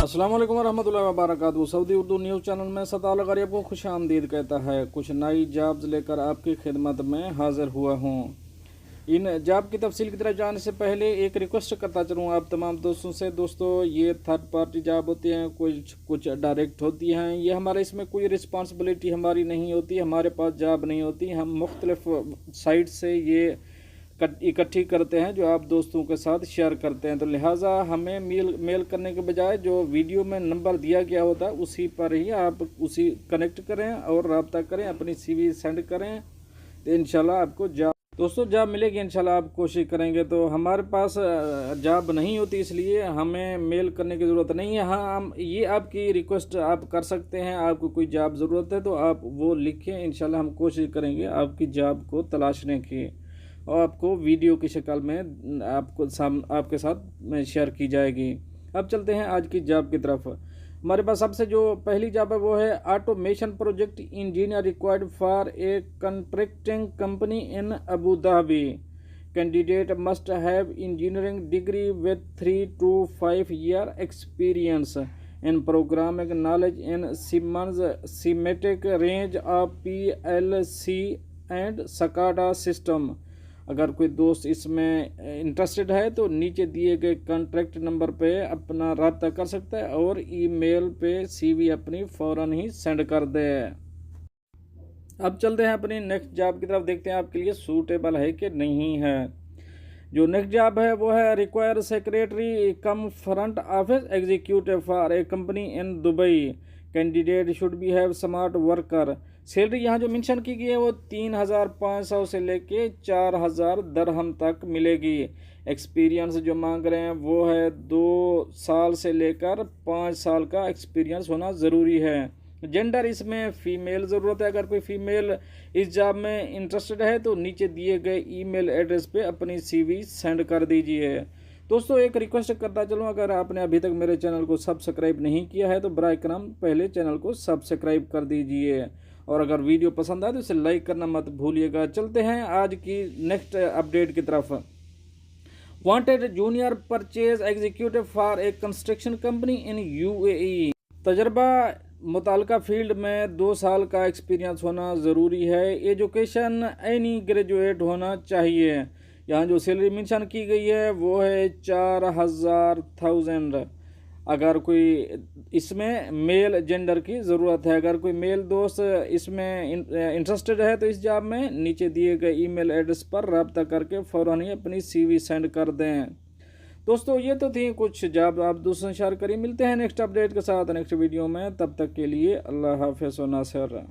अस्सलाम वालेकुम रहमतुल्लाहि व बरकातहू। सऊदी उर्दू न्यूज़ चैनल में सताल गरीब को खुश आमदीद कहता है। कुछ नई जॉब्स लेकर आपकी खिदमत में हाजिर हुआ हूँ। इन जॉब की तफसील की तरफ जाने से पहले एक रिक्वेस्ट करता चलूँ आप तमाम दोस्तों से। दोस्तों, ये थर्ड पार्टी जॉब होती हैं, कुछ डायरेक्ट होती हैं। ये हमारे इसमें कोई रिस्पॉन्सिबिलिटी हमारी नहीं होती, हमारे पास जॉब नहीं होती। हम मुख्तलिफ साइट से ये इकट्ठी करते हैं जो आप दोस्तों के साथ शेयर करते हैं। तो लिहाजा हमें मेल करने के बजाय जो वीडियो में नंबर दिया गया होता है उसी पर ही आप उसी कनेक्ट करें और रब्ता करें, अपनी CV सेंड करें, तो इंशाल्लाह आपको जॉब मिलेगी। इंशाल्लाह आप कोशिश करेंगे। तो हमारे पास जॉब नहीं होती, इसलिए हमें मेल करने की ज़रूरत नहीं है। हाँ, हम ये आपकी रिक्वेस्ट आप कर सकते हैं। आपको कोई जॉब ज़रूरत है तो आप वो लिखें, इंशाल्लाह हम कोशिश करेंगे आपकी जॉब को तलाशने की और आपको वीडियो की शक्ल में आपके साथ में शेयर की जाएगी। अब चलते हैं आज की जॉब की तरफ। हमारे पास सबसे जो पहली जॉब है वो है automation project engineer required for a contracting company in Abu Dhabi. Candidate must have engineering degree with 3 to 5 year experience in programming knowledge in Siemens Simatic range of PLC and SCADA system. अगर कोई दोस्त इसमें interested है तो नीचे दिए गए contact number पे अपना रब्ता कर सकता है और ईमेल पे CV अपनी फ़ौरन ही सेंड कर दे। अब चलते हैं अपनी नेक्स्ट जॉब की तरफ, देखते हैं आपके लिए सूटेबल है कि नहीं है। जो नेक्स्ट जॉब है वो है require secretary come front office executive for a company in Dubai. Candidate should be have smart worker. Salary यहाँ जो मेंशन की गई है वो 3,500 से लेके 4,000 दरहम तक मिलेगी। एक्सपीरियंस जो मांग रहे हैं वो है 2 साल से लेकर 5 साल का एक्सपीरियंस होना ज़रूरी है। जेंडर इसमें फ़ीमेल ज़रूरत है। अगर कोई फ़ीमेल इस जॉब में इंटरेस्टेड है तो नीचे दिए गए ईमेल एड्रेस पे अपनी CV सेंड कर दीजिए। दोस्तों, एक रिक्वेस्ट करता चलूँ, अगर आपने अभी तक मेरे चैनल को सब्सक्राइब नहीं किया है तो बराए करम पहले चैनल को सब्सक्राइब कर दीजिए और अगर वीडियो पसंद आए तो इसे लाइक करना मत भूलिएगा। चलते हैं आज की नेक्स्ट अपडेट की तरफ। Wanted junior purchase executive for a construction company in UAE। तजर्बा मुताल्लिका फील्ड में 2 साल का एक्सपीरियंस होना ज़रूरी है। एजुकेशन एनी ग्रेजुएट होना चाहिए। यहाँ जो सैलरी मेंशन की गई है वो है 4,000। अगर कोई इसमें मेल जेंडर की ज़रूरत है। अगर कोई मेल दोस्त इसमें इंटरेस्टेड है तो इस जॉब में नीचे दिए गए ईमेल एड्रेस पर रब्ता करके फ़ौरन ही अपनी CV सेंड कर दें। दोस्तों, ये तो थी कुछ जॉब आप दोस्तों शेयर करिए। मिलते हैं नेक्स्ट अपडेट के साथ नेक्स्ट वीडियो में। तब तक के लिए अल्लाह हाफ़िज़ व नासिर।